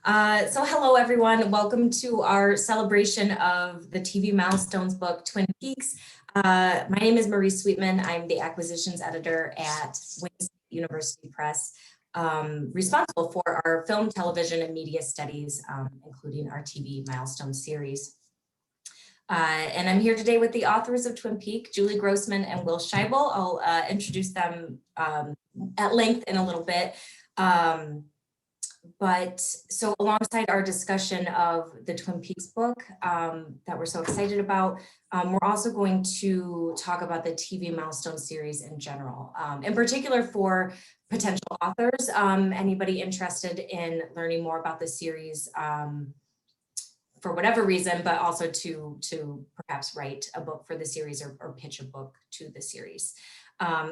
So hello, everyone. Welcome to our celebration of the TV Milestones book, Twin Peaks. My name is Marie Sweetman. I'm the acquisitions editor at Wayne State University Press, responsible for our film, television, and media studies, including our TV Milestones series. And I'm here today with the authors of Twin Peaks, Julie Grossman and Will Scheibel. I'll introduce them at length in a little bit. But so alongside our discussion of the Twin Peaks book that we're so excited about, we're also going to talk about the TV Milestone series in general, in particular for potential authors, anybody interested in learning more about the series for whatever reason, but also to perhaps write a book for the series or pitch a book to the series.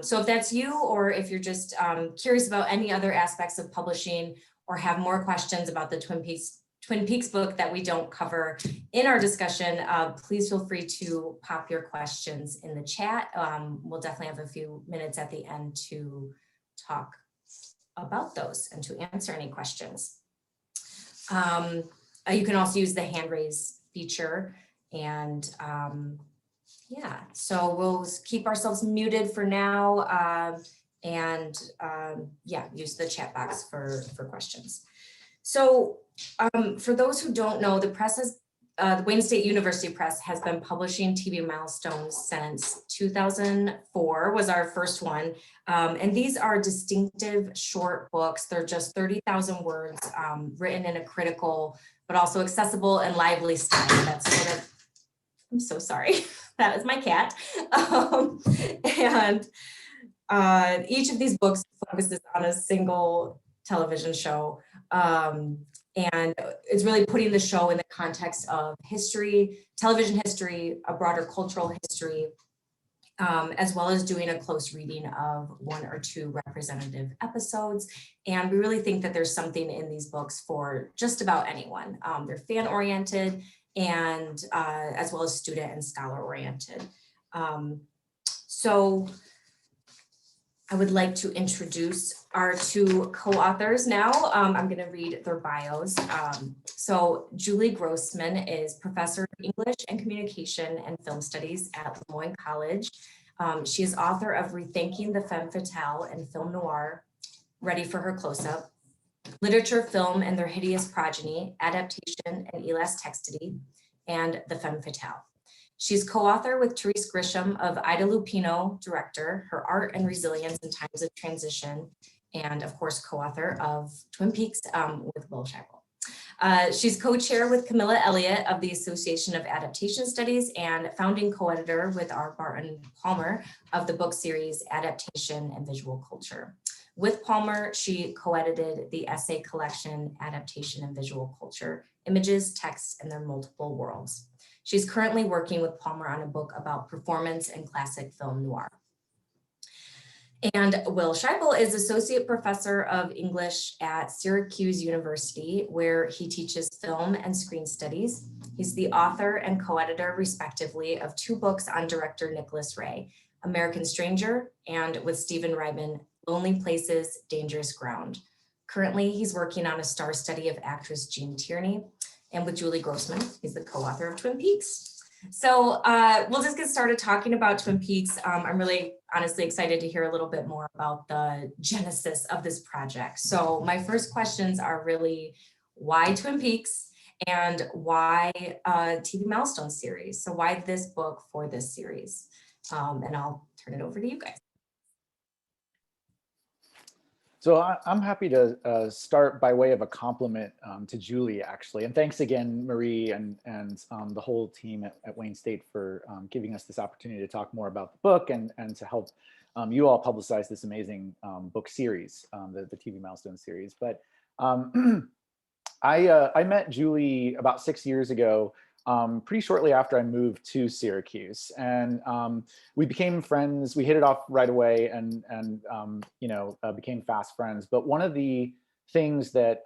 So if that's you, or if you're just curious about any other aspects of publishing or have more questions about the Twin Peaks book that we don't cover in our discussion, please feel free to pop your questions in the chat. We'll definitely have a few minutes at the end to talk about those and to answer any questions. You can also use the hand raise feature, and yeah, so we'll keep ourselves muted for now. Yeah, use the chat box for questions. So for those who don't know, the press has, the Wayne State University Press has been publishing TV Milestones since 2004 was our first one. And these are distinctive short books. They're just 30,000 words written in a critical, but also accessible and lively style. That's sort of, I'm so sorry, that is my cat. Each of these books focuses on a single television show, and it's really putting the show in the context of history, television history, a broader cultural history, as well as doing a close reading of one or two representative episodes. And we really think that there's something in these books for just about anyone. They're fan-oriented and as well as student and scholar-oriented. So I would like to introduce our two co-authors now. I'm going to read their bios. So Julie Grossman is professor of English and Communication and Film Studies at Lemoyne College. She is author of Rethinking the Femme Fatale and Film Noir, Ready for Her Close-Up, Literature, Film, and Their Hideous Progeny, Adaptation and Elasticity, and The Femme Fatale. She's co-author with Therese Grisham of Ida Lupino, director, Her Art and Resilience in Times of Transition, and of course, co-author of Twin Peaks with Will Scheibel. She's co-chair with Camilla Elliott of the Association of Adaptation Studies and founding co-editor with R. Barton Palmer of the book series Adaptation and Visual Culture. With Palmer, she co-edited the essay collection Adaptation and Visual Culture, Images, Texts, and Their Multiple Worlds. She's currently working with Palmer on a book about performance and classic film noir. And Will Scheibel is Associate Professor of English at Syracuse University, where he teaches film and screen studies. He's the author and co-editor, respectively, of two books on director Nicholas Ray, American Stranger, and with Stephen Ryman, Lonely Places, Dangerous Ground. Currently, he's working on a star study of actress Jean Tierney, and with Julie Grossman, he's the co-author of Twin Peaks. So we'll just get started talking about Twin Peaks. I'm really honestly excited to hear a little bit more about the genesis of this project. So my first questions are really, why Twin Peaks and why TV Milestone series? So why this book for this series? And I'll turn it over to you guys. So I'm happy to start by way of a compliment to Julie, actually. And thanks again, Marie and the whole team at Wayne State for giving us this opportunity to talk more about the book and to help you all publicize this amazing book series, the TV Milestone series. But I met Julie about 6 years ago, pretty shortly after I moved to Syracuse, and we became friends. We hit it off right away, and you know, became fast friends. But one of the things that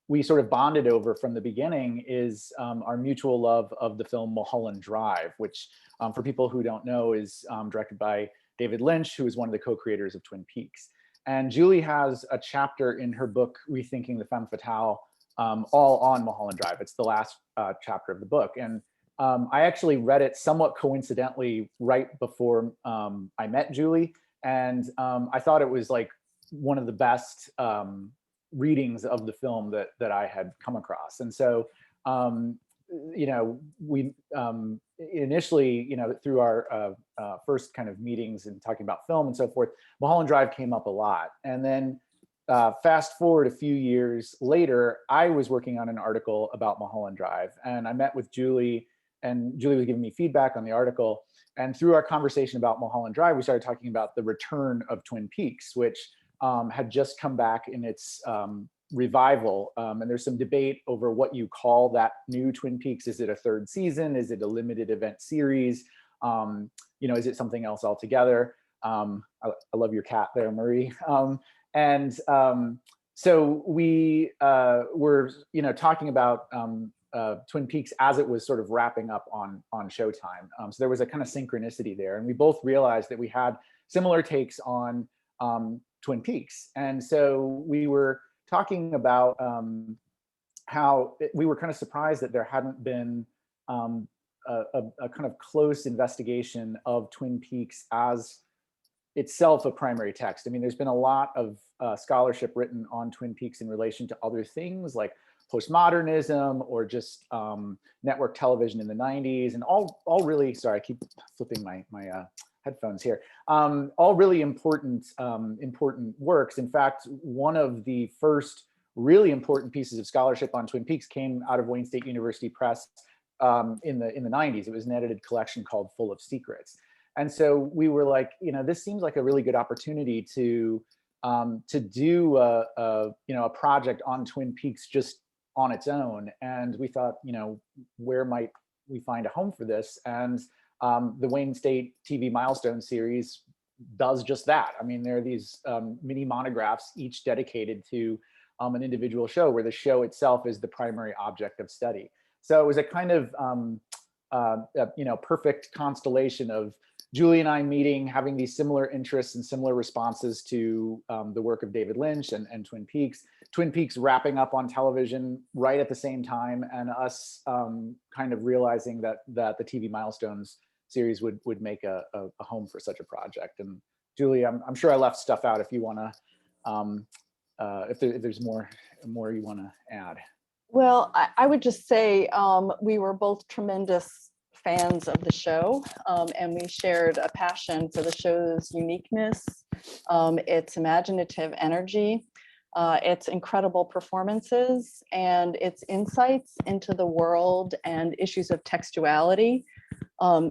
we sort of bonded over from the beginning is our mutual love of the film Mulholland Drive, which for people who don't know is directed by David Lynch, who is one of the co-creators of Twin Peaks. And Julie has a chapter in her book, Rethinking the Femme Fatale, all on Mulholland Drive. It's the last chapter of the book. And I actually read it somewhat coincidentally right before I met Julie. And I thought it was like one of the best readings of the film that I had come across. And so, you know, we initially, you know, through our first kind of meetings and talking about film and so forth, Mulholland Drive came up a lot. And then fast forward a few years later, I was working on an article about Mulholland Drive, and I met with Julie, and Julie was giving me feedback on the article. And through our conversation about Mulholland Drive, we started talking about the return of Twin Peaks, which had just come back in its revival. And there's some debate over what you call that new Twin Peaks. Is it a third season? Is it a limited event series? You know, is it something else altogether? I love your cat there, Marie. So we were, you know, talking about Twin Peaks as it was sort of wrapping up on Showtime. So there was a kind of synchronicity there, and we both realized that we had similar takes on Twin Peaks. And so we were talking about how we were kind of surprised that there hadn't been a kind of close investigation of Twin Peaks as itself a primary text. I mean, there's been a lot of scholarship written on Twin Peaks in relation to other things like postmodernism or just network television in the 90s, and all really, sorry, I keep flipping my headphones here, all really important works. In fact, one of the first really important pieces of scholarship on Twin Peaks came out of Wayne State University Press in the 90s. It was an edited collection called Full of Secrets. And so we were like, you know, this seems like a really good opportunity to do a project on Twin Peaks just on its own. And we thought, you know, where might we find a home for this? And the Wayne State TV Milestones Series does just that. I mean, there are these mini monographs, each dedicated to an individual show, where the show itself is the primary object of study. So it was a kind of you know, perfect constellation of Julie and I meeting, having these similar interests and similar responses to the work of David Lynch and Twin Peaks wrapping up on television right at the same time, and us kind of realizing that the TV Milestones series would make a home for such a project. And Julie, I'm sure I left stuff out if you want to, if there's more you want to add. Well, I would just say we were both tremendous fans of the show, and we shared a passion for the show's uniqueness, its imaginative energy, its incredible performances, and its insights into the world and issues of textuality.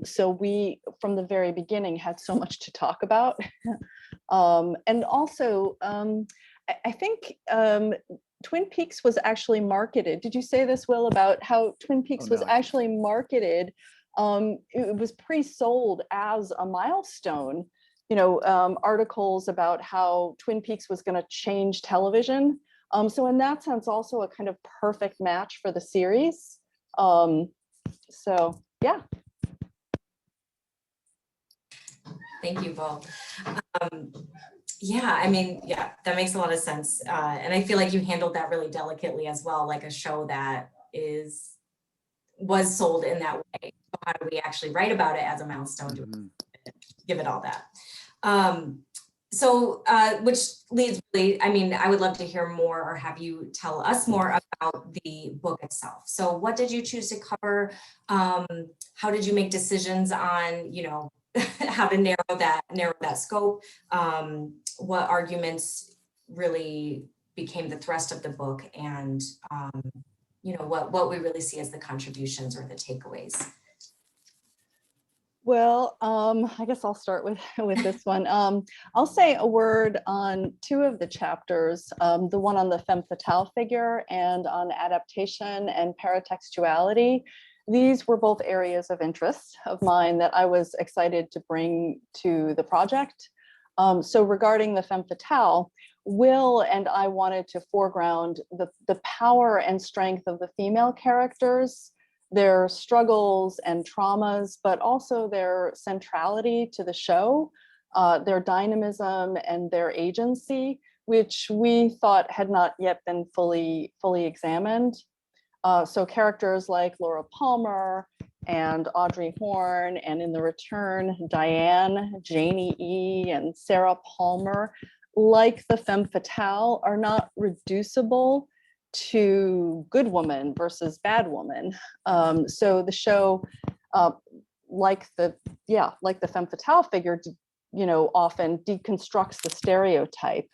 So we, from the very beginning, had so much to talk about. And also, I think Twin Peaks was actually marketed. Did you say this, Will, about how Twin Peaks was actually marketed? It was pre-sold as a milestone, you know, articles about how Twin Peaks was going to change television. So in that sense, also a kind of perfect match for the series. So, yeah. Thank you both. Yeah, I mean, yeah, that makes a lot of sense. And I feel like you handled that really delicately as well, like a show that was sold in that way. How do we actually write about it as a milestone to give it all that? Which leads really, I mean, I would love to hear more or have you tell us more about the book itself. So what did you choose to cover? How did you make decisions on, you know, how to narrow that scope? What arguments really became the thrust of the book, and you know, what we really see as the contributions or the takeaways? Well, I guess I'll start with this one. I'll say a word on two of the chapters, the one on the femme fatale figure and on adaptation and paratextuality. These were both areas of interest of mine that I was excited to bring to the project. So regarding the femme fatale, Will and I wanted to foreground the power and strength of the female characters, their struggles and traumas, but also their centrality to the show, their dynamism and their agency. which we thought had not yet been fully examined. So characters like Laura Palmer and Audrey Horne, and in the return, Diane, Janie E, and Sarah Palmer, like the femme fatale, are not reducible to good woman versus bad woman. So the show, like the femme fatale figure, often deconstructs the stereotype.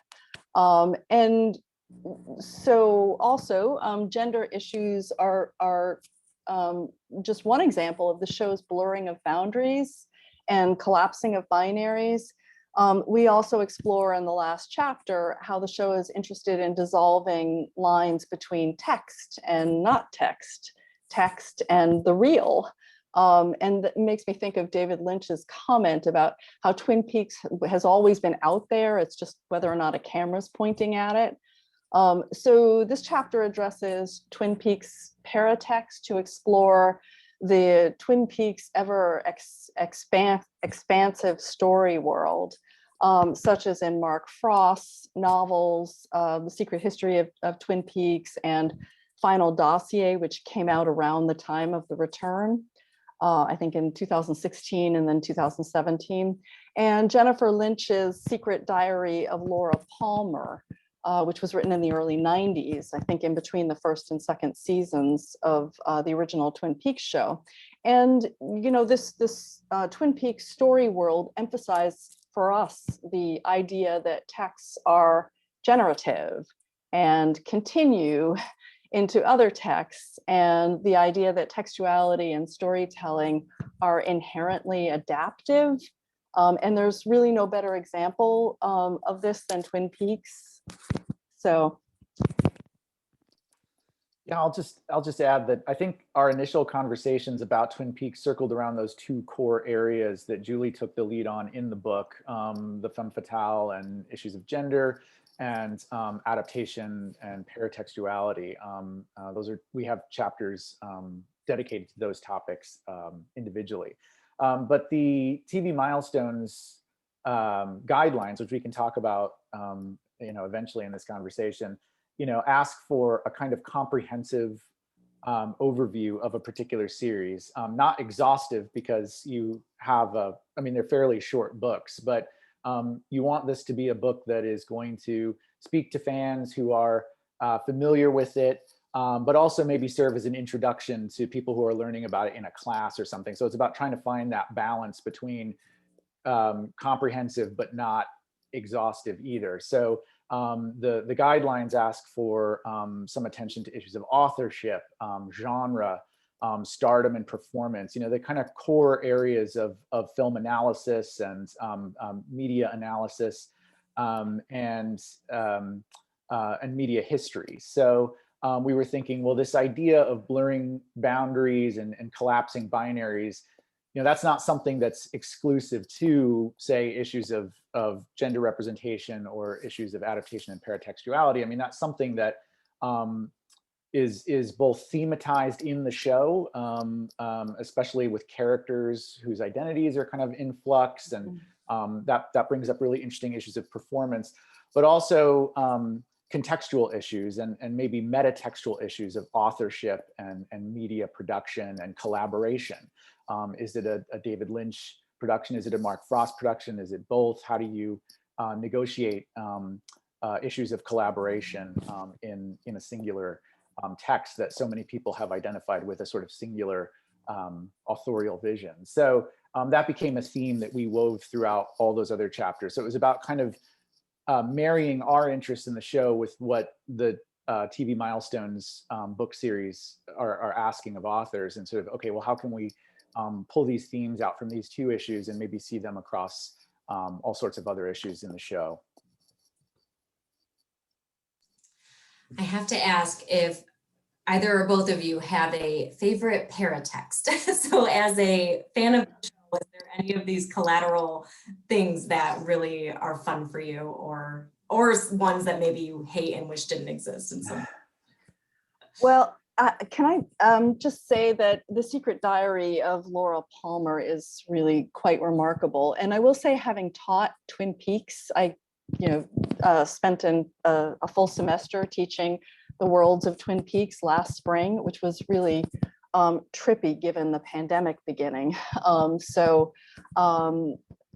And so also gender issues are just one example of the show's blurring of boundaries and collapsing of binaries. We also explore in the last chapter how the show is interested in dissolving lines between text and not text, text and the real. And that makes me think of David Lynch's comment about how Twin Peaks has always been out there. It's just whether or not a camera's pointing at it. So this chapter addresses Twin Peaks paratext to explore the Twin Peaks ever expansive story world, such as in Mark Frost's novels, The Secret History of Twin Peaks and Final Dossier, which came out around the time of the return. I think in 2016 and then 2017, and Jennifer Lynch's Secret Diary of Laura Palmer, which was written in the early 90s, I think in between the first and second seasons of the original Twin Peaks show. And this Twin Peaks story world emphasized for us the idea that texts are generative and continue into other texts, and the idea that textuality and storytelling are inherently adaptive. And there's really no better example of this than Twin Peaks. So. Yeah, I'll just add that I think our initial conversations about Twin Peaks circled around those two core areas that Julie took the lead on in the book, the femme fatale and issues of gender, and adaptation and paratextuality. We have chapters dedicated to those topics individually. But the TV Milestones guidelines, which we can talk about eventually in this conversation, ask for a kind of comprehensive overview of a particular series, not exhaustive because you have they're fairly short books, but you want this to be a book that is going to speak to fans who are familiar with it, but also maybe serve as an introduction to people who are learning about it in a class or something. So it's about trying to find that balance between comprehensive but not exhaustive either. So the guidelines ask for some attention to issues of authorship, genre, stardom and performance, the kind of core areas of film analysis and media analysis and media history. So we were thinking, well, this idea of blurring boundaries and collapsing binaries, that's not something that's exclusive to, say, issues of gender representation or issues of adaptation and paratextuality. I mean, that's something that is both thematized in the show, especially with characters whose identities are kind of in flux, and that brings up really interesting issues of performance, but also contextual issues and maybe metatextual issues of authorship and media production and collaboration. Is it a David Lynch production? Is it a Mark Frost production? Is it both? How do you negotiate issues of collaboration in a singular text that so many people have identified with a sort of singular authorial vision? So that became a theme that we wove throughout all those other chapters. So it was about kind of marrying our interest in the show with what the TV Milestones book series are asking of authors, and sort of, okay, well, how can we pull these themes out from these two issues and maybe see them across all sorts of other issues in the show? I have to ask if either or both of you have a favorite paratext. So as a fan of the show, is there any of these collateral things that really are fun for you, or ones that maybe you hate and wish didn't exist in some? Well, can I just say that The Secret Diary of Laura Palmer is really quite remarkable. And I will say, having taught Twin Peaks, I spent a full semester teaching the worlds of Twin Peaks last spring, which was really trippy given the pandemic beginning.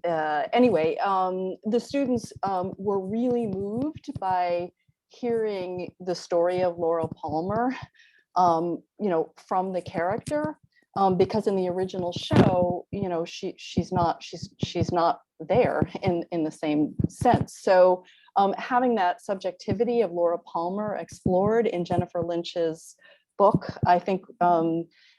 Anyway, the students were really moved by hearing the story of Laura Palmer, from the character, because in the original show, she's not there in the same sense. So having that subjectivity of Laura Palmer explored in Jennifer Lynch's book, I think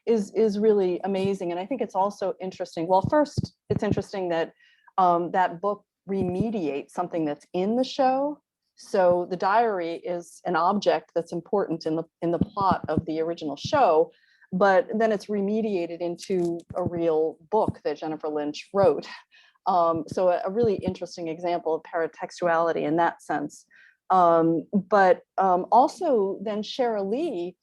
is really amazing. And I think it's also interesting. Well, first, it's interesting that that book remediates something that's in the show. So the diary is an object that's important in the plot of the original show, but then it's remediated into a real book that Jennifer Lynch wrote. So a really interesting example of paratextuality in that sense. But also then Sheryl Lee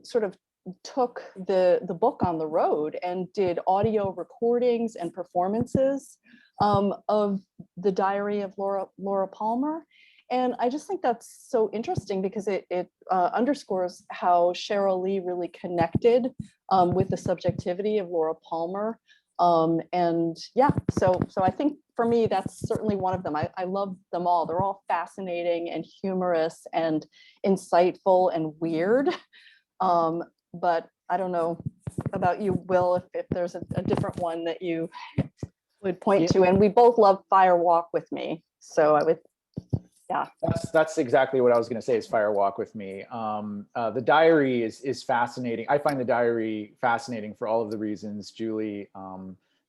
sort of took the book on the road and did audio recordings and performances of the diary of Laura Palmer. And I just think that's so interesting because it underscores how Sheryl Lee really connected with the subjectivity of Laura Palmer. And yeah, so I think for me, that's certainly one of them. I love them all. They're all fascinating and humorous and insightful and weird. But I don't know about you, Will, if there's a different one that you would point to. And we both love Fire Walk with Me. So I would, yeah. That's exactly what I was going to say is Fire Walk with Me. The diary is fascinating. I find the diary fascinating for all of the reasons Julie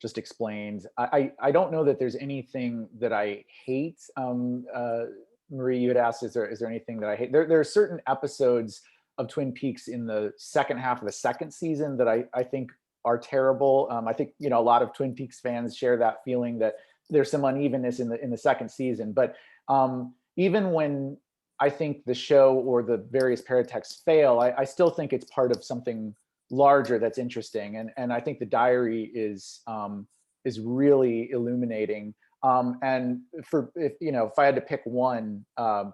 just explained. I don't know that there's anything that I hate. Marie, you had asked, is there anything that I hate? There are certain episodes of Twin Peaks in the second half of the second season that I think are terrible. I think a lot of Twin Peaks fans share that feeling that there's some unevenness in the second season. But even when I think the show or the various paratexts fail, I still think it's part of something larger that's interesting. And I think the diary is really illuminating. And if I had to pick one,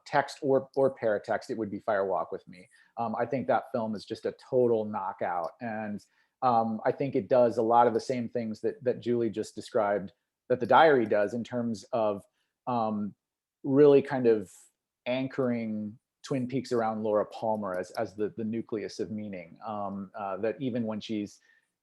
text or paratext, it would be Fire Walk with Me. I think that film is just a total knockout. And I think it does a lot of the same things that Julie just described that the diary does in terms of really kind of anchoring Twin Peaks around Laura Palmer as the nucleus of meaning. That even when she's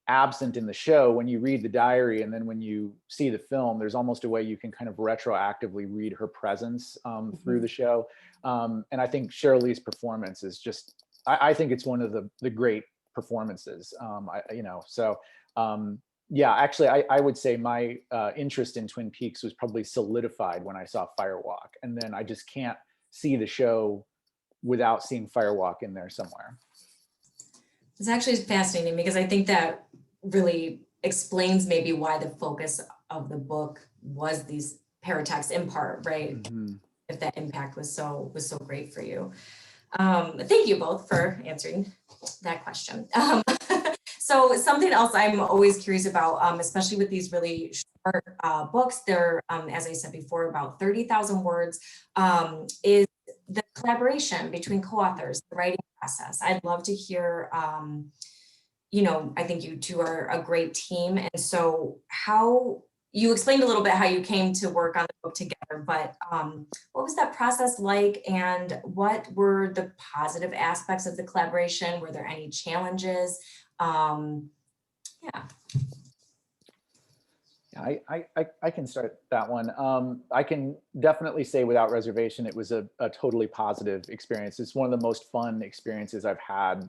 absent in the show, when you read the diary and then when you see the film, there's almost a way you can kind of retroactively read her presence through the show. And I think Sheryl Lee's performance is just, I think it's one of the great performances. Yeah, actually, I would say my interest in Twin Peaks was probably solidified when I saw Fire Walk. And then I just can't see the show without seeing Fire Walk in there somewhere. It's actually fascinating because I think that really explains maybe why the focus of the book was these paratexts in part, right? Mm-hmm. If that impact was so great for you. Thank you both for answering that question. So something else I'm always curious about, especially with these really short books, they're, as I said before, about 30,000 words, is the collaboration between co-authors, the writing process. I'd love to hear, I think you two are a great team. And so you explained a little bit how you came to work on the book together, but what was that process like and what were the positive aspects of the collaboration? Were there any challenges? Yeah. I can start that one. I can definitely say without reservation, it was a totally positive experience. It's one of the most fun experiences I've had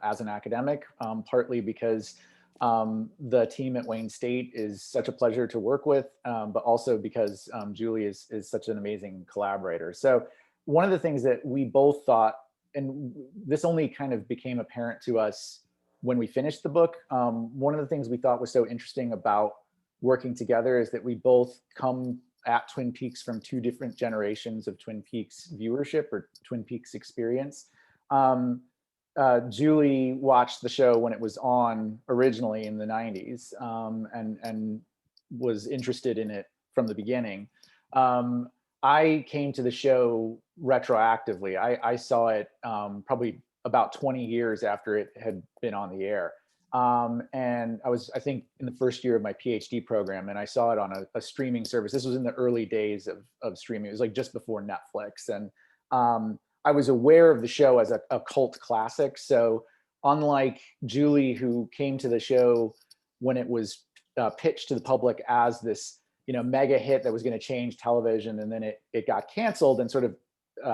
as an academic, partly because the team at Wayne State is such a pleasure to work with, but also because Julie is such an amazing collaborator. So one of the things that we both thought, and this only kind of became apparent to us when we finished the book, one of the things we thought was so interesting about working together is that we both come at Twin Peaks from two different generations of Twin Peaks viewership or Twin Peaks experience. Julie watched the show when it was on originally in the 90s and was interested in it from the beginning. I came to the show retroactively. I saw it probably about 20 years after it had been on the air. And I was, I think, in the first year of my PhD program, and I saw it on a streaming service. This was in the early days of streaming. It was like just before Netflix. And I was aware of the show as a cult classic. So unlike Julie, who came to the show when it was pitched to the public as this, you know, mega hit that was going to change television, and then it got canceled and sort of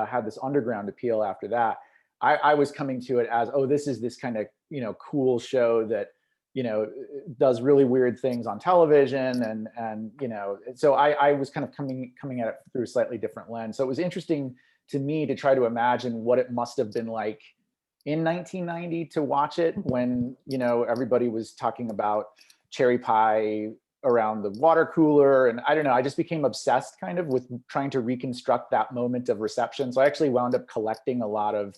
had this underground appeal after that. I was coming to it as, oh, this is this kind of, you know, cool show that, you know, does really weird things on television, and you know, so I was kind of coming at it through a slightly different lens. So it was interesting to me to try to imagine what it must have been like in 1990 to watch it when, you know, everybody was talking about cherry pie around the water cooler. And I don't know, I just became obsessed kind of with trying to reconstruct that moment of reception. So I actually wound up collecting a lot of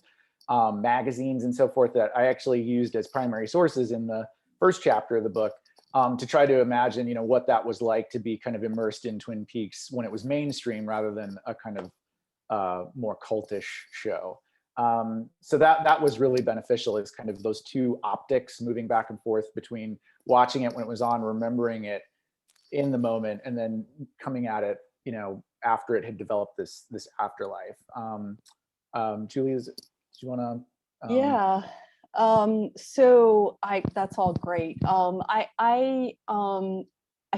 magazines and so forth that I actually used as primary sources in the first chapter of the book, to try to imagine, you know, what that was like to be kind of immersed in Twin Peaks when it was mainstream rather than a kind of more cultish show. So that was really beneficial, is kind of those two optics moving back and forth between watching it when it was on, remembering it in the moment, and then coming at it, you know, after it had developed this afterlife. Julie, do you want to? Yeah. So that's all great. I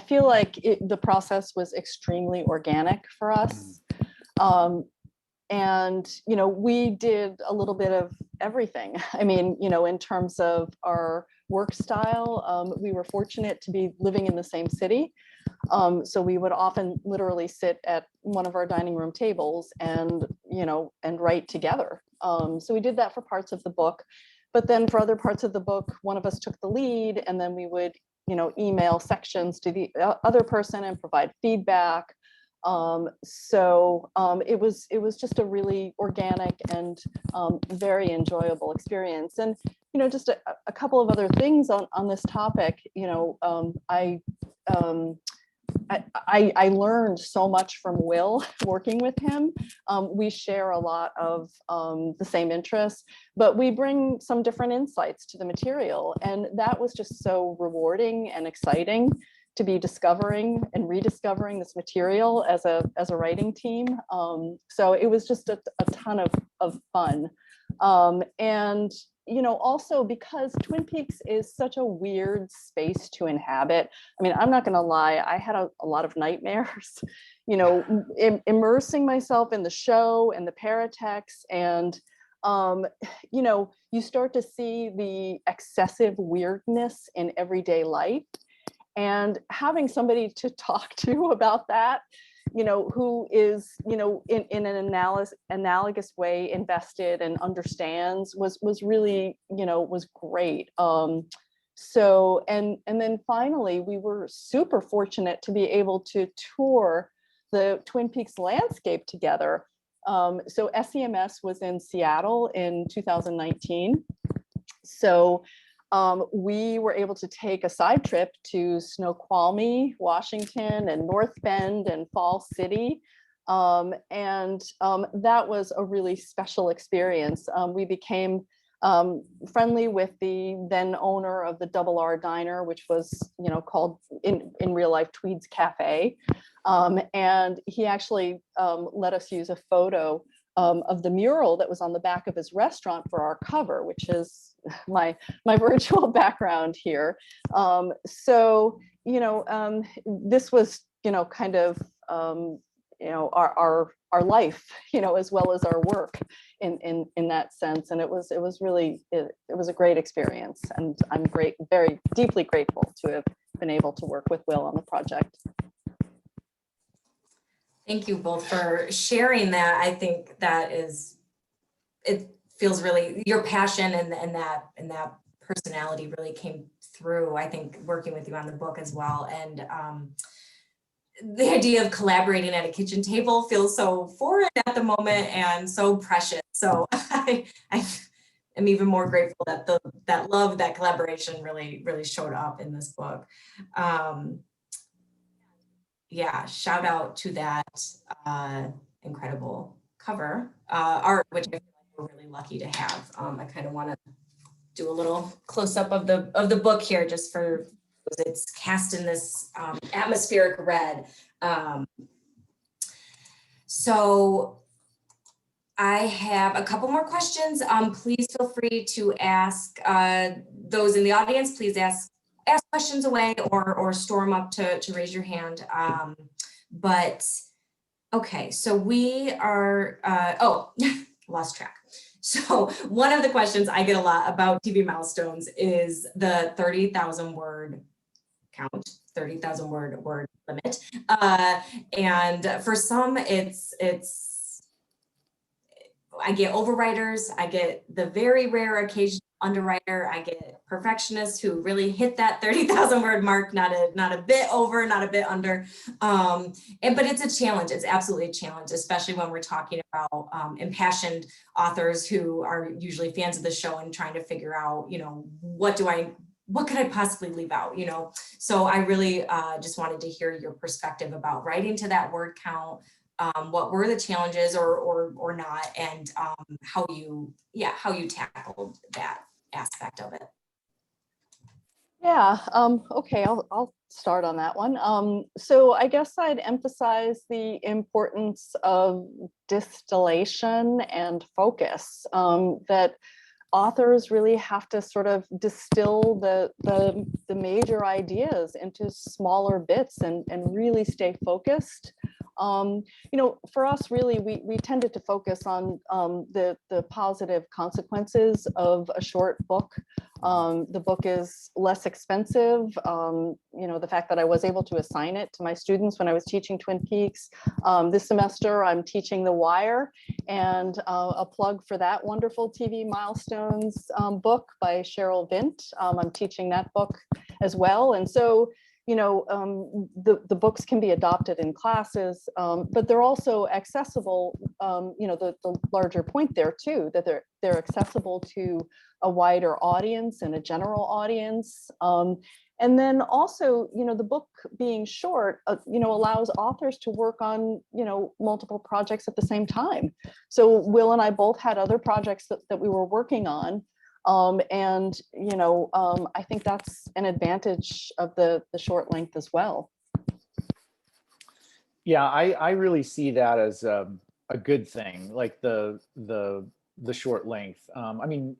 feel like the process was extremely organic for us. And, you know, we did a little bit of everything. I mean, you know, in terms of our work style, we were fortunate to be living in the same city. So we would often literally sit at one of our dining room tables and, you know, and write together. So we did that for parts of the book, but then for other parts of the book, one of us took the lead, and then we would, you know, email sections to the other person and provide feedback. It was just a really organic and very enjoyable experience. And, you know, just a couple of other things on this topic. You know, I learned so much from Will working with him. We share a lot of the same interests, but we bring some different insights to the material. And that was just so rewarding and exciting to be discovering and rediscovering this material as a writing team. So it was just a ton of fun. And, you know, also because Twin Peaks is such a weird space to inhabit. I mean, I'm not going to lie, I had a lot of nightmares, you know, immersing myself in the show and the paratext, and, you know, you start to see the excessive weirdness in everyday life. And having somebody to talk to about that, you know, who is, you know, in an analogous way invested and understands was really, you know, was great. So, and then finally, we were super fortunate to be able to tour the Twin Peaks landscape together. So SCMS was in Seattle in 2019. So we were able to take a side trip to Snoqualmie, Washington, and North Bend and Fall City. That was a really special experience. We became friendly with the then owner of the Double R Diner, which was, you know, called in real life Tweed's Cafe. And he actually let us use a photo of the mural that was on the back of his restaurant for our cover, which is my virtual background here. So, you know, this was, you know, kind of, you know, our life, you know, as well as our work in that sense. And it was really, it was a great experience. And I'm very deeply grateful to have been able to work with Will on the project. Thank you both for sharing that. I think that it feels really, your passion and that personality really came through, I think, working with you on the book as well. And the idea of collaborating at a kitchen table feels so foreign at the moment and so precious. So I am even more grateful that that love, that collaboration really showed up in this book. yeah, shout out to that incredible cover art, which I feel like we're really lucky to have. I kind of want to do a little close up of the book here, just for it's cast in this atmospheric red. So I have a couple more questions. Please feel free to ask those in the audience. Please ask questions away, or store them up to raise your hand. But okay, so we are, lost track. So one of the questions I get a lot about TV Milestones is the 30,000 word count, 30,000 word limit. And for some, I get overwriters, I get the very rare occasional underwriter, I get perfectionists who really hit that 30,000 word mark, not a bit over, not a bit under. But it's a challenge. It's absolutely a challenge, especially when we're talking about impassioned authors who are usually fans of the show and trying to figure out, what could I possibly leave out, So I really just wanted to hear your perspective about writing to that word count. What were the challenges or not, and how you tackled that aspect of it. Yeah, okay, I'll start on that one. So I guess I'd emphasize the importance of distillation and focus, that authors really have to sort of distill the major ideas into smaller bits and really stay focused. For us, really, we tended to focus on the positive consequences of a short book. The book is less expensive. The fact that I was able to assign it to my students when I was teaching Twin Peaks. This semester, I'm teaching The Wire, and a plug for that wonderful TV Milestones book by Cheryl Vint. I'm teaching that book as well. And so, the books can be adopted in classes, but they're also accessible. The larger point there too, that they're accessible to a wider audience and a general audience. And then also, the book being short, allows authors to work on, multiple projects at the same time. So Will and I both had other projects that we were working on. I think that's an advantage of the short length as well. Yeah, I really see that as a good thing, like the short length. I'm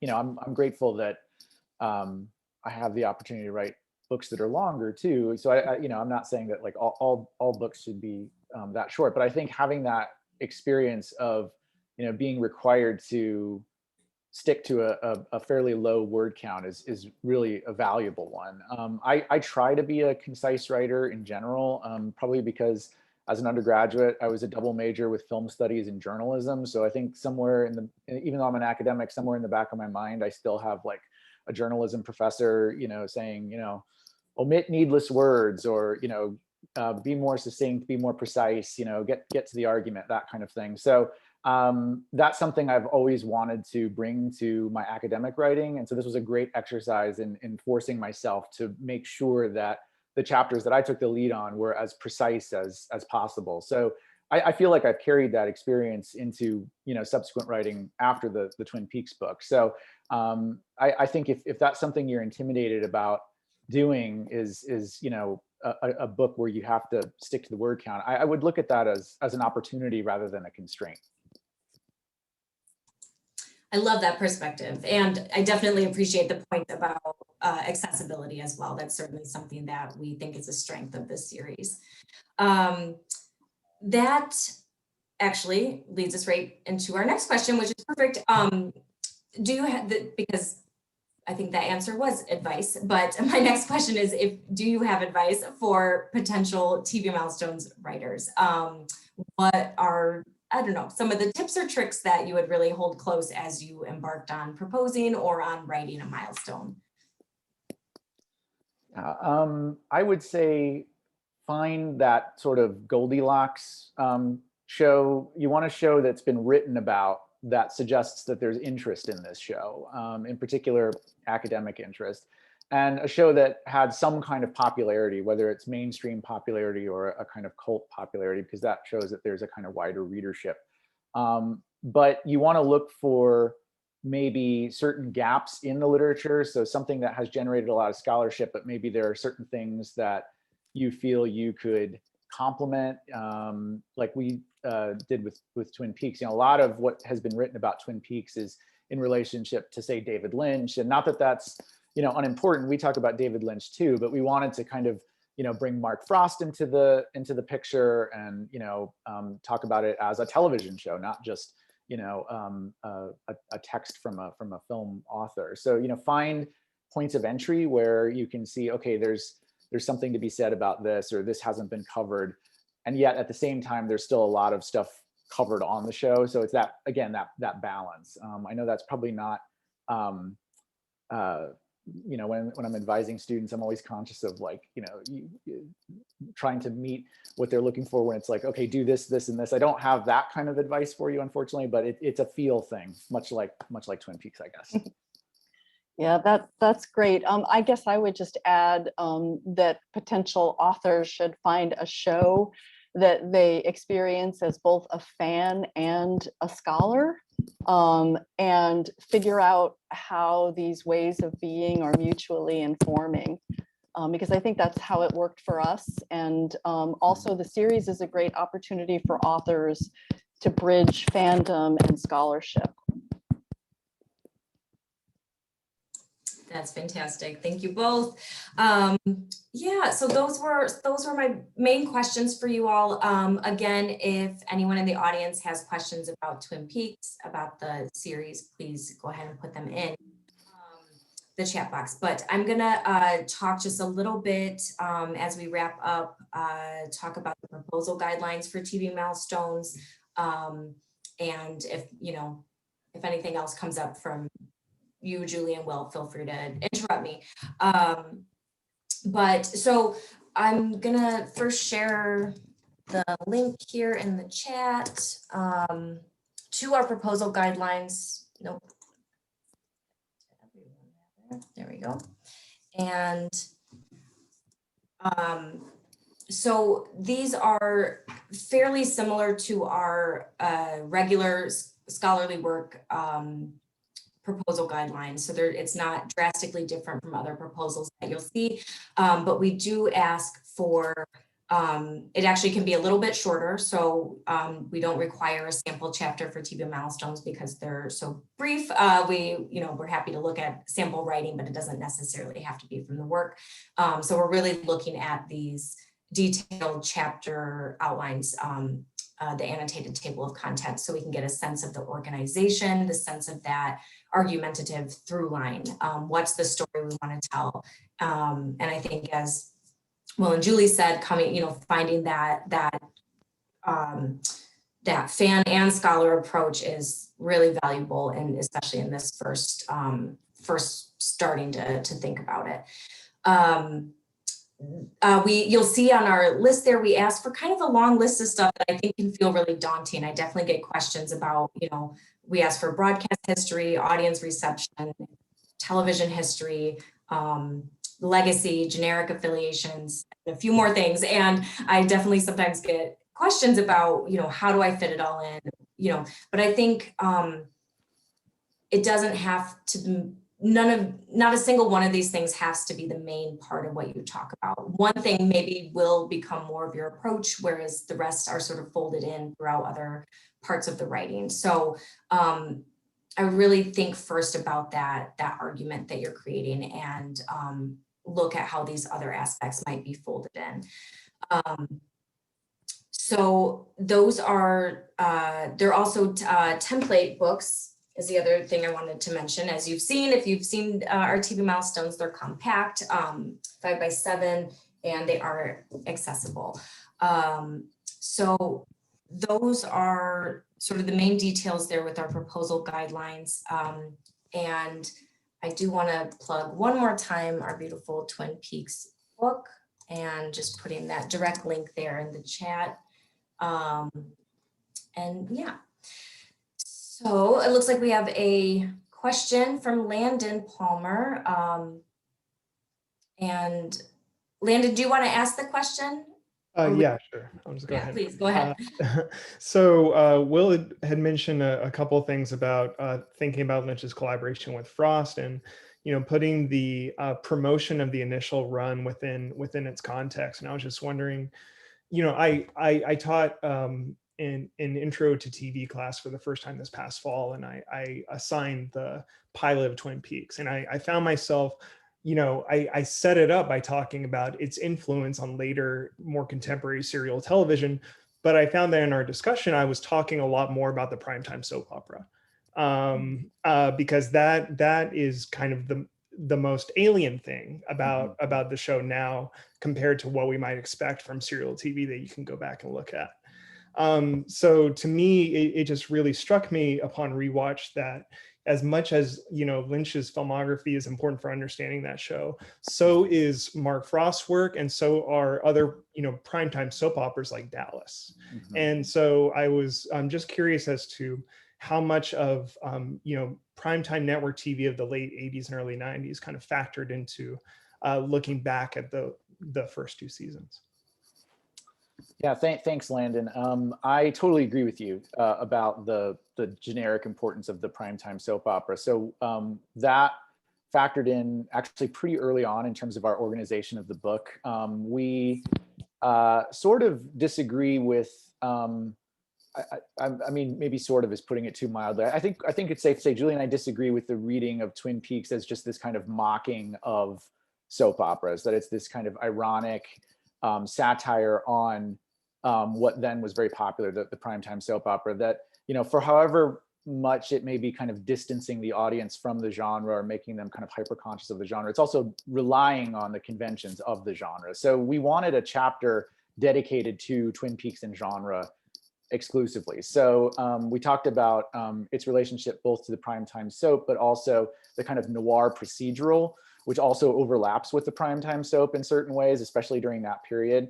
grateful that I have the opportunity to write books that are longer too. So I'm not saying that like all books should be that short, but I think having that experience of being required to stick to a fairly low word count is really a valuable one. I try to be a concise writer in general, probably because as an undergraduate, I was a double major with film studies and journalism. So I think somewhere even though I'm an academic, somewhere in the back of my mind, I still have like a journalism professor, saying, omit needless words, or, be more succinct, be more precise, get to the argument, that kind of thing. So that's something I've always wanted to bring to my academic writing. And so this was a great exercise in forcing myself to make sure that the chapters that I took the lead on were as precise as possible. So I feel like I've carried that experience into subsequent writing after the Twin Peaks book. So I think if that's something you're intimidated about doing is a book where you have to stick to the word count, I would look at that as an opportunity rather than a constraint. I love that perspective, and I definitely appreciate the point about accessibility as well. That's certainly something that we think is a strength of this series. That actually leads us right into our next question, which is perfect. Do you have because I think that answer was advice, but my next question is, do you have advice for potential TV Milestones writers? What are, I don't know, some of the tips or tricks that you would really hold close as you embarked on proposing or on writing a milestone? I would say find that sort of Goldilocks show. You want a show that's been written about that suggests that there's interest in this show, in particular academic interest. and a show that had some kind of popularity, whether it's mainstream popularity or a kind of cult popularity, because that shows that there's a kind of wider readership. But you want to look for maybe certain gaps in the literature. So something that has generated a lot of scholarship, but maybe there are certain things that you feel you could complement, like we did with Twin Peaks. A lot of what has been written about Twin Peaks is in relationship to, say, David Lynch, and not that that's unimportant. We talk about David Lynch too, but we wanted to kind of bring Mark Frost into the picture, and talk about it as a television show, not just a text from a film author. So find points of entry where you can see, okay, there's something to be said about this, or this hasn't been covered, and yet at the same time there's still a lot of stuff covered on the show. So it's that, again, that balance. I know that's probably not when I'm advising students, I'm always conscious of trying to meet what they're looking for when it's like, okay, do this, this, and this. I don't have that kind of advice for you, unfortunately, but it's a feel thing, much like Twin Peaks, I guess. Yeah, that's great. I guess I would just add that potential authors should find a show that they experience as both a fan and a scholar, and figure out how these ways of being are mutually informing, because I think that's how it worked for us. And also the series is a great opportunity for authors to bridge fandom and scholarship. That's fantastic. Thank you both. Yeah, so those were my main questions for you all. Again, if anyone in the audience has questions about Twin Peaks, about the series, please go ahead and put them in the chat box. But I'm gonna talk just a little bit as we wrap up, talk about the proposal guidelines for TV Milestones, and if anything else comes up from you, Julie, and Will, feel free to interrupt me. But so I'm gonna first share the link here in the chat to our proposal guidelines. Nope. There we go. And so these are fairly similar to our regular scholarly work proposal guidelines. So it's not drastically different from other proposals that you'll see, but we do ask for, it actually can be a little bit shorter. So we don't require a sample chapter for TV Milestones because they're so brief. We're happy to look at sample writing, but it doesn't necessarily have to be from the work. So we're really looking at these detailed chapter outlines, the annotated table of contents, so we can get a sense of the organization, the sense of that argumentative through line. What's the story we want to tell? And I think, as Will and Julie said, finding that fan and scholar approach is really valuable, and especially in this first starting to think about it. You'll see on our list there, we asked for kind of a long list of stuff that I think can feel really daunting. I definitely get questions about, we asked for broadcast history, audience reception, television history, legacy, generic affiliations, and a few more things. And I definitely sometimes get questions about, how do I fit it all in, but I think it doesn't have to, not a single one of these things has to be the main part of what you talk about. One thing maybe will become more of your approach, whereas the rest are sort of folded in throughout other parts of the writing. So I really think first about that argument that you're creating, and look at how these other aspects might be folded in. So those are, they're also template books is the other thing I wanted to mention. As you've seen, if you've seen our TV Milestones, they're compact, 5x7, and they are accessible. So those are sort of the main details there with our proposal guidelines. And I do want to plug one more time our beautiful Twin Peaks book, and just putting that direct link there in the chat. And yeah. So it looks like we have a question from Landon Palmer. And Landon, do you want to ask the question? Yeah, sure. I'll just go Yeah, ahead. please go ahead. So Will had mentioned a couple of things about thinking about Lynch's collaboration with Frost, and putting the promotion of the initial run within its context. And I was just wondering, I taught in intro to TV class for the first time this past fall, and I assigned the pilot of Twin Peaks, and I found myself, I set it up by talking about its influence on later, more contemporary serial television. But I found that in our discussion, I was talking a lot more about the primetime soap opera, because that is kind of the most alien thing about the show now, compared to what we might expect from serial TV that you can go back and look at. So to me, it just really struck me upon rewatch that as much as Lynch's filmography is important for understanding that show, so is Mark Frost's work, and so are other primetime soap operas like Dallas. And so I'm just curious as to how much of primetime network TV of the late 80s and early 90s kind of factored into looking back at the first two seasons. Yeah, thanks, Landon. I totally agree with you about the generic importance of the primetime soap opera. So that factored in actually pretty early on in terms of our organization of the book. We sort of disagree with, I mean, maybe sort of is putting it too mildly. I think it's safe to say Julie and I disagree with the reading of Twin Peaks as just this kind of mocking of soap operas, that it's this kind of ironic satire on what then was very popular, the primetime soap opera, that, for however much it may be kind of distancing the audience from the genre or making them kind of hyper conscious of the genre, it's also relying on the conventions of the genre. So we wanted a chapter dedicated to Twin Peaks and genre exclusively. So we talked about its relationship both to the primetime soap, but also the kind of noir procedural, which also overlaps with the primetime soap in certain ways, especially during that period.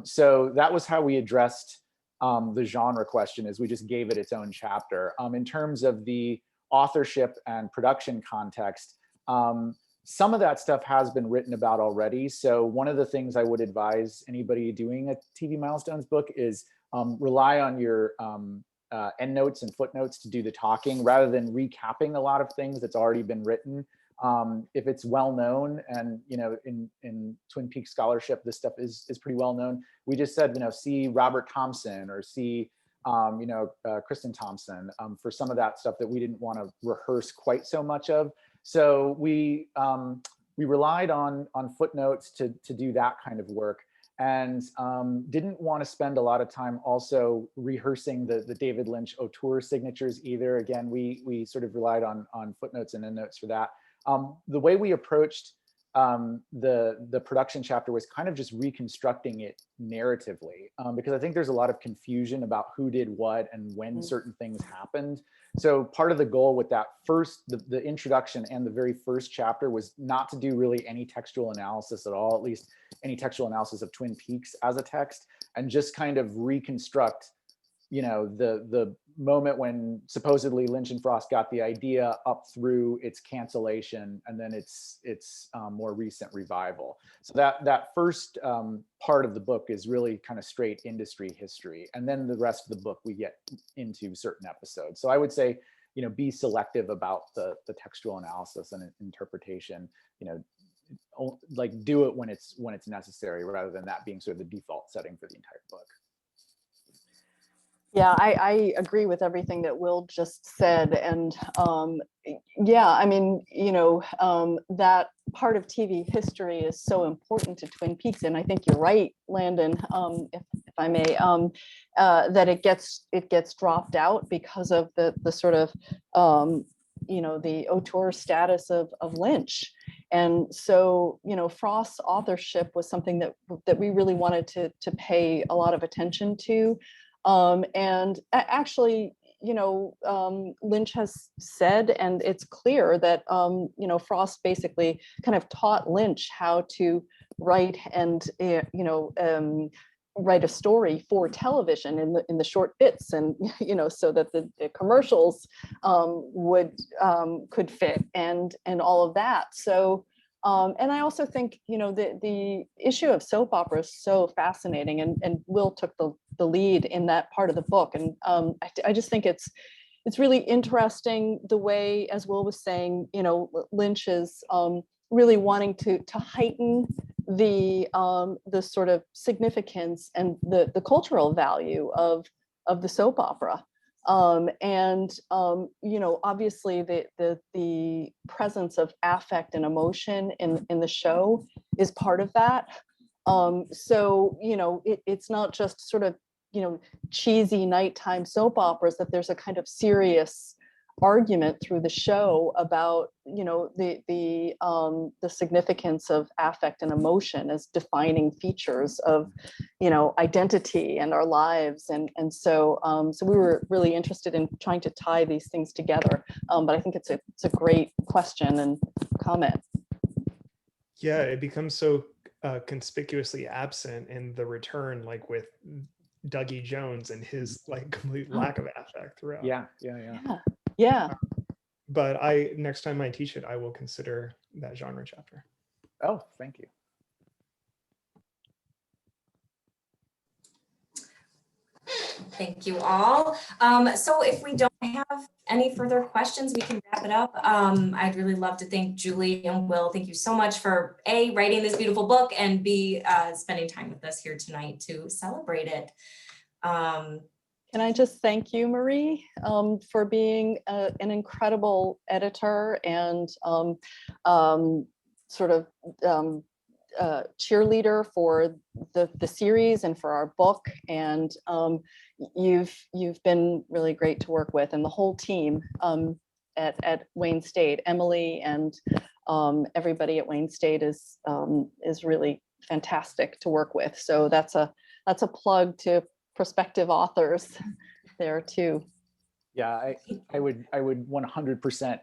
So that was how we addressed the genre question, is we just gave it its own chapter. In terms of the authorship and production context, some of that stuff has been written about already. So one of the things I would advise anybody doing a TV Milestones book is rely on your endnotes and footnotes to do the talking, rather than recapping a lot of things that's already been written. If it's well known, and in Twin Peaks scholarship, this stuff is pretty well known. We just said, see Robert Thompson, or see Kristen Thompson for some of that stuff that we didn't want to rehearse quite so much of. So we relied on footnotes to do that kind of work, and didn't want to spend a lot of time also rehearsing the David Lynch auteur signatures either. Again, we sort of relied on footnotes and endnotes for that. The way we approached the production chapter was kind of just reconstructing it narratively, because I think there's a lot of confusion about who did what and when certain things happened. So part of the goal with that the introduction and the very first chapter was not to do really any textual analysis at all, at least any textual analysis of Twin Peaks as a text, and just kind of reconstruct the moment when supposedly Lynch and Frost got the idea up through its cancellation and then its more recent revival. So that first part of the book is really kind of straight industry history, and then the rest of the book we get into certain episodes. So I would say, be selective about the textual analysis and interpretation. Like do it when it's necessary, rather than that being sort of the default setting for the entire book. Yeah, I agree with everything that Will just said. And yeah, I mean, that part of TV history is so important to Twin Peaks. And I think you're right, Landon, if I may, that it gets dropped out because of the sort of, the auteur status of Lynch. And so, Frost's authorship was something that we really wanted to pay a lot of attention to. And actually, Lynch has said, and it's clear that, Frost basically kind of taught Lynch how to write and, write a story for television in the short bits, and, so that the commercials could fit and all of that. So And I also think, the issue of soap opera is so fascinating, and Will took the lead in that part of the book. And I just think it's really interesting the way, as Will was saying, Lynch is really wanting to heighten the sort of significance and the cultural value of the soap opera. Obviously the presence of affect and emotion in the show is part of that. It's not just sort of, cheesy nighttime soap operas, that there's a kind of serious argument through the show about, the significance of affect and emotion as defining features of, identity and our lives. So we were really interested in trying to tie these things together. But I think it's a great question and comment. Yeah, it becomes so conspicuously absent in The Return, like with Dougie Jones and his like complete lack of affect throughout. Yeah. But next time I teach it, I will consider that genre chapter. Oh, thank you. Thank you all. So if we don't have any further questions, we can wrap it up. I'd really love to thank Julie and Will. Thank you so much for A, writing this beautiful book, and B, spending time with us here tonight to celebrate it. Can I just thank you, Marie, for being an incredible editor and cheerleader for the series and for our book. And you've been really great to work with, and the whole team at Wayne State. Emily and everybody at Wayne State is really fantastic to work with. So that's a plug to prospective authors there too. Yeah, I would 100%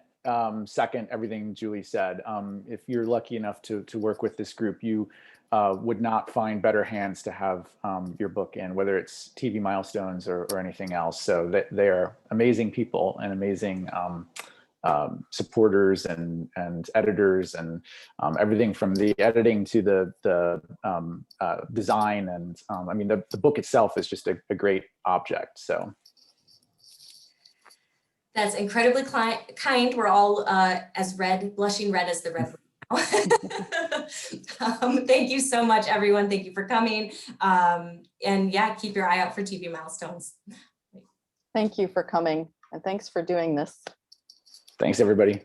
second everything Julie said. If you're lucky enough to work with this group, you would not find better hands to have your book in, whether it's TV Milestones or anything else. So they are amazing people and amazing supporters and editors, and everything from the editing to the design. And I mean, the book itself is just a great object. So that's incredibly kind. We're all as blushing red as the red now. Thank you so much, everyone. Thank you for coming. And yeah, keep your eye out for TV Milestones. Thank you for coming, and thanks for doing this. Thanks, everybody.